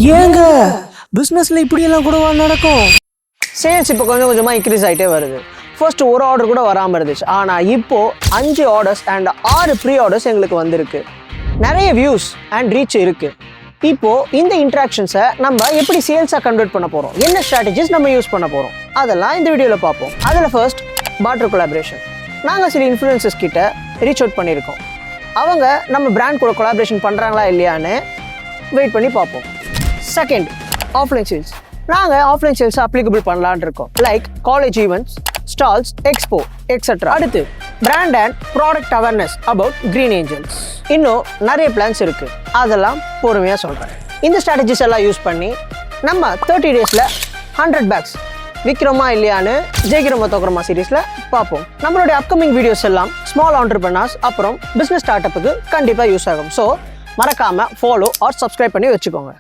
ஏங்க பிஸ்னஸில் இப்படியெல்லாம் கூட நடக்கும்? சேல்ஸ் இப்போ கொஞ்சம் கொஞ்சமாக இன்க்ரீஸ் ஆகிட்டே வருது. ஃபர்ஸ்ட் ஒரு ஆர்டர் கூட வராமல் இருந்துச்சு. ஆனால் இப்போது 5 ஆர்டர்ஸ் அண்ட் 6 ப்ரீ ஆர்டர்ஸ் எங்களுக்கு வந்திருக்கு. நிறைய வியூஸ் அண்ட் ரீச் இருக்குது. இப்போது இந்த இன்ட்ராக்ஷன்ஸை நம்ம எப்படி சேல்ஸாக கன்வெர்ட் பண்ண போகிறோம், என்ன ஸ்ட்ராட்டஜிஸ் நம்ம யூஸ் பண்ண போகிறோம், அதெல்லாம் இந்த வீடியோவில் பார்ப்போம். அதில் ஃபர்ஸ்ட் பார்ட்டர் கொலாபரேஷன். நாங்கள் சில இன்ஃப்ளூயன்சர்ஸ் கிட்ட ரீச் அவுட் பண்ணியிருக்கோம். அவங்க நம்ம பிராண்ட் கூட கொலாபரேஷன் பண்ணுறாங்களா இல்லையான்னு வெயிட் பண்ணி பார்ப்போம். Second, offline sales. நாங்கள் ஆஃப்லைன் சேல்ஸ் அப்ளிகபிள் பண்ணலான்னு இருக்கோம். Like college events, stalls, expo etcetera. அடுத்து brand and product awareness about Green Angels. இன்னும் நிறைய பிளான்ஸ் இருக்குது, அதெல்லாம் பொறுமையாக சொல்கிறேன். இந்த ஸ்ட்ராட்டஜிஸ் எல்லாம் யூஸ் பண்ணி நம்ம 30 டேஸில் 100 பேக்ஸ் விற்கிறோமா இல்லையான்னு ஜெயிக்கிறோமா தோக்கிறோமா சீரீஸில் பார்ப்போம். நம்மளுடைய அப்கமிங் வீடியோஸ் எல்லாம் ஸ்மால் ஆண்டர்பிரனர்ஸ் அப்புறம் பிஸ்னஸ் ஸ்டார்ட் அப்புக்கு கண்டிப்பாக யூஸ் ஆகும். ஸோ மறக்காமல் ஃபாலோ ஆர் சப்ஸ்கிரைப் பண்ணி வச்சுக்கோங்க.